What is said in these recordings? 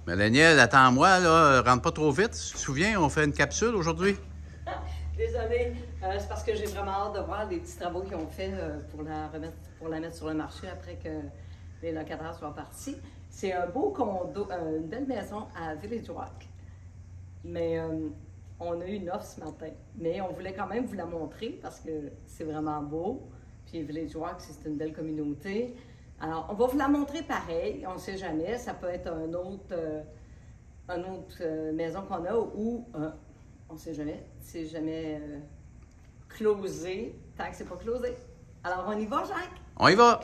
Mais Daniel, attends-moi, là, rentre pas trop vite. Tu te souviens, on fait une capsule aujourd'hui? Désolée, c'est parce que j'ai vraiment hâte de voir les petits travaux qu'ils ont fait pour la mettre sur le marché après que les locataires soient partis. C'est un beau condo, une belle maison à Village Rock. Mais on a eu une offre ce matin. Mais on voulait quand même vous la montrer parce que c'est vraiment beau. Puis Village Rock, c'est une belle communauté. Alors, on va vous la montrer pareil. On ne sait jamais. Ça peut être une autre maison qu'on a ou on ne sait jamais. C'est jamais closé tant que c'est pas closé. Alors, on y va, Jacques? On y va!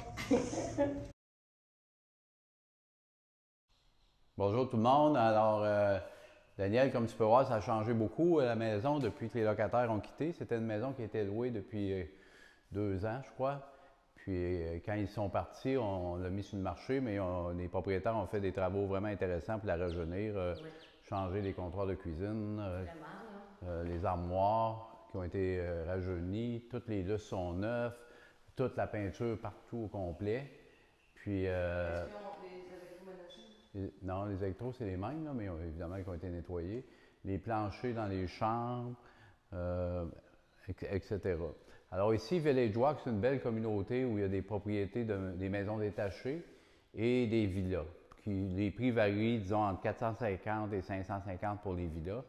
Bonjour tout le monde. Alors, Daniel, comme tu peux voir, ça a changé beaucoup la maison depuis que les locataires ont quitté. C'était une maison qui était louée depuis 2 ans, je crois. Puis quand ils sont partis, on l'a mis sur le marché, mais les propriétaires ont fait des travaux vraiment intéressants pour la rajeunir. Oui. Changer les comptoirs de cuisine, Vraiment, là. les armoires qui ont été rajeunies, toutes les lustres sont neufs, toute la peinture partout au complet. Puis, Est-ce qu'ils ont des électroménagers? non, les électros, c'est les mêmes, là, mais évidemment, qui ont été nettoyés. Les planchers dans les chambres, etc. Alors ici, Village Rock, c'est une belle communauté où il y a des propriétés, des maisons détachées et des villas. Les prix varient, disons, entre 450 et 550 pour les villas.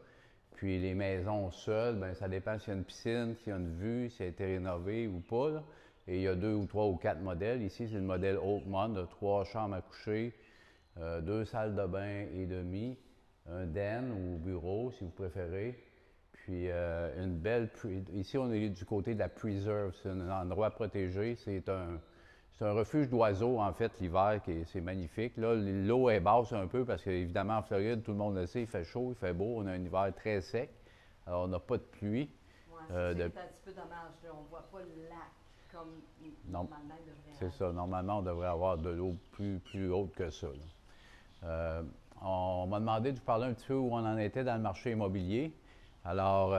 Puis les maisons seules, bien, ça dépend s'il y a une piscine, s'il y a une vue, si elle a été rénovée ou pas, là. Et il y a 2 ou 3 ou 4 modèles. Ici, c'est le modèle Oakmont, de 3 chambres à coucher, 2 salles de bain et demi, un den ou bureau, si vous préférez. Puis une belle... Ici, on est du côté de la Preserve. C'est un endroit protégé. C'est un refuge d'oiseaux, en fait, l'hiver, c'est magnifique. Là, l'eau est basse un peu parce qu'évidemment, en Floride, tout le monde le sait, il fait chaud, il fait beau. On a un hiver très sec. Alors, on n'a pas de pluie. Oui, c'est un petit peu dommage. Là. On ne voit pas le lac comme normalement il devrait C'est être. ça. Normalement, on devrait avoir de l'eau plus haute que ça. On m'a demandé de vous parler un petit peu où on en était dans le marché immobilier. Alors,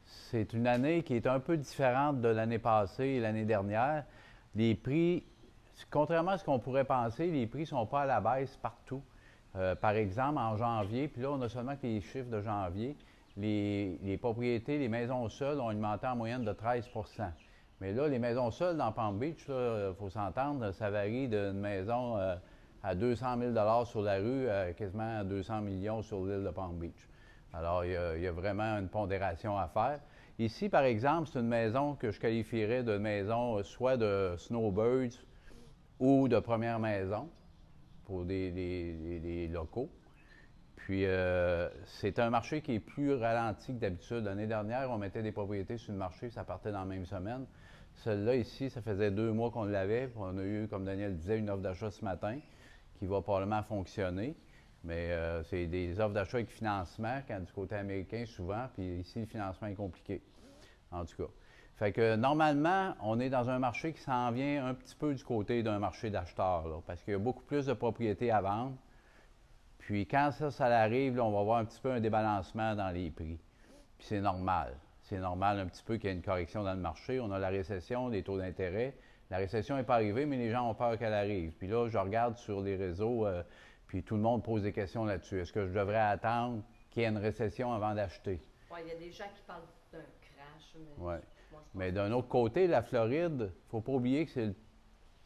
c'est une année qui est un peu différente de l'année passée et l'année dernière. Les prix, contrairement à ce qu'on pourrait penser, les prix ne sont pas à la baisse partout. Par exemple, en janvier, puis là, on a seulement que les chiffres de janvier, les propriétés, les maisons seules ont augmenté en moyenne de 13 %. Mais là, les maisons seules dans Palm Beach, il faut s'entendre, ça varie d'une maison à 200 000 sur la rue à quasiment 200 millions sur l'île de Palm Beach. Alors, il y a vraiment une pondération à faire. Ici, par exemple, c'est une maison que je qualifierais de maison soit de snowbirds ou de première maison pour des locaux. Puis, c'est un marché qui est plus ralenti que d'habitude. L'année dernière, on mettait des propriétés sur le marché, ça partait dans la même semaine. Celle-là, ici, ça faisait 2 mois qu'on l'avait. On a eu, comme Daniel disait, une offre d'achat ce matin qui va probablement fonctionner. Mais c'est des offres d'achat avec financement, quand du côté américain souvent, puis ici, le financement est compliqué, en tout cas. Fait que normalement, on est dans un marché qui s'en vient un petit peu du côté d'un marché d'acheteurs, là, parce qu'il y a beaucoup plus de propriétés à vendre. Puis quand ça arrive, là, on va voir un petit peu un débalancement dans les prix. Puis c'est normal. C'est normal un petit peu qu'il y ait une correction dans le marché. On a la récession, les taux d'intérêt. La récession n'est pas arrivée, mais les gens ont peur qu'elle arrive. Puis là, je regarde sur les réseaux, puis tout le monde pose des questions là-dessus. Est-ce que je devrais attendre qu'il y ait une récession avant d'acheter? Oui, il y a des gens qui parlent d'un crash. Mais Ouais. moi, je Mais d'un autre côté, la Floride, il ne faut pas oublier que c'est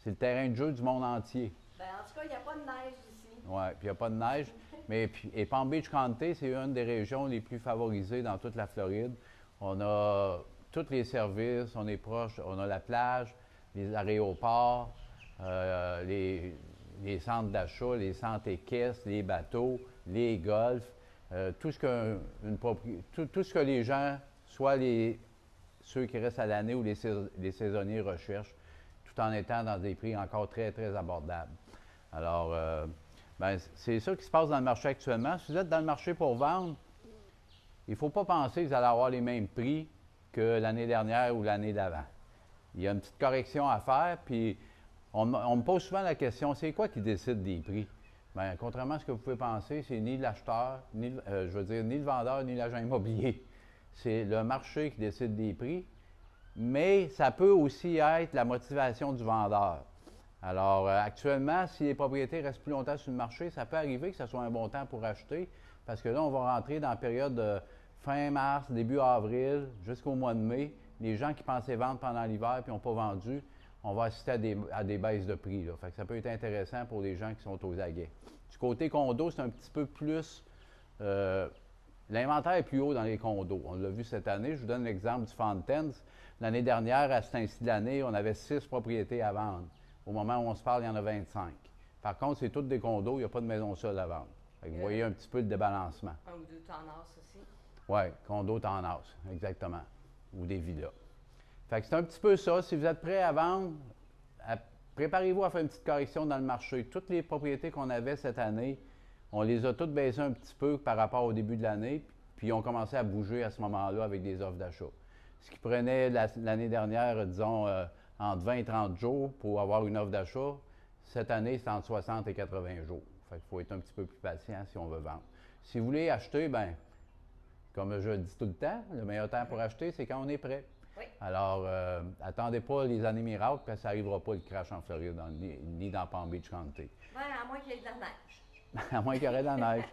le terrain de jeu du monde entier. Ben, en tout cas, il n'y a pas de neige ici. Oui, puis il n'y a pas de neige. Et Palm Beach County, c'est une des régions les plus favorisées dans toute la Floride. On a tous les services, on est proche, on a la plage, les aéroports, les centres d'achat, les centres équestres, les bateaux, les golfs, tout ce que les gens, soit ceux qui restent à l'année ou les saisonniers recherchent, tout en étant dans des prix encore très, très abordables. Alors, ben, c'est ça qui se passe dans le marché actuellement. Si vous êtes dans le marché pour vendre, il ne faut pas penser que vous allez avoir les mêmes prix que l'année dernière ou l'année d'avant. Il y a une petite correction à faire, puis on me pose souvent la question, c'est quoi qui décide des prix? Bien, contrairement à ce que vous pouvez penser, c'est ni l'acheteur, ni le vendeur, ni l'agent immobilier. C'est le marché qui décide des prix, mais ça peut aussi être la motivation du vendeur. Alors, actuellement, si les propriétés restent plus longtemps sur le marché, ça peut arriver que ce soit un bon temps pour acheter, parce que là, on va rentrer dans la période de fin mars, début avril, jusqu'au mois de mai. Les gens qui pensaient vendre pendant l'hiver et n'ont pas vendu, on va assister à des baisses de prix. Là. Fait que ça peut être intéressant pour les gens qui sont aux aguets. Du côté condo, c'est un petit peu plus... l'inventaire est plus haut dans les condos. On l'a vu cette année. Je vous donne l'exemple du Fountains. L'année dernière, à cet ainsi de l'année, on avait 6 propriétés à vendre. Au moment où on se parle, il y en a 25. Par contre, c'est toutes des condos, il n'y a pas de maison seule à vendre. Vous voyez un petit peu le débalancement. Un ou deux townhouses aussi. Oui, condo townhouse, exactement. Ou des villas. Fait que c'est un petit peu ça. Si vous êtes prêt à vendre, préparez-vous à faire une petite correction dans le marché. Toutes les propriétés qu'on avait cette année, on les a toutes baissées un petit peu par rapport au début de l'année, puis on commençait à bouger à ce moment-là avec des offres d'achat. Ce qui prenait l'année dernière, disons, entre 20 et 30 jours pour avoir une offre d'achat, cette année, c'est entre 60 et 80 jours. Fait qu'il faut être un petit peu plus patient si on veut vendre. Si vous voulez acheter, bien, comme je le dis tout le temps, le meilleur temps pour acheter, c'est quand on est prêt. Oui. Alors, attendez pas les années miracles, parce que ça n'arrivera pas le crash en Floride, ni dans Palm Beach County. Bien, à moins qu'il y ait de la neige. À moins qu'il y aurait de la neige.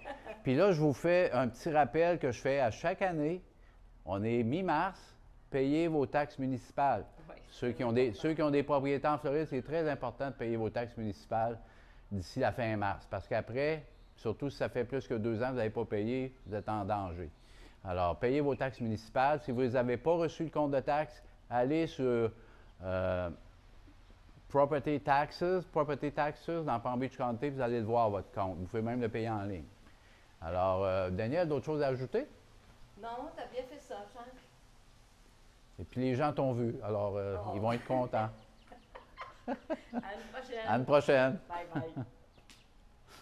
Puis là, je vous fais un petit rappel que je fais à chaque année. On est mi-mars, payez vos taxes municipales. Oui. Ceux qui ont des propriétés en Floride, c'est très important de payer vos taxes municipales d'ici la fin mars. Parce qu'après, surtout si ça fait plus que 2 ans que vous n'avez pas payé, vous êtes en danger. Alors, payez vos taxes municipales. Si vous n'avez pas reçu le compte de taxes, allez sur Property Taxes dans Palm Beach County, vous allez le voir, votre compte. Vous pouvez même le payer en ligne. Alors, Daniel, d'autres choses à ajouter? Non, tu as bien fait ça, Jean. Et puis les gens t'ont vu, alors ils vont être contents. À une prochaine. À une prochaine. Bye bye.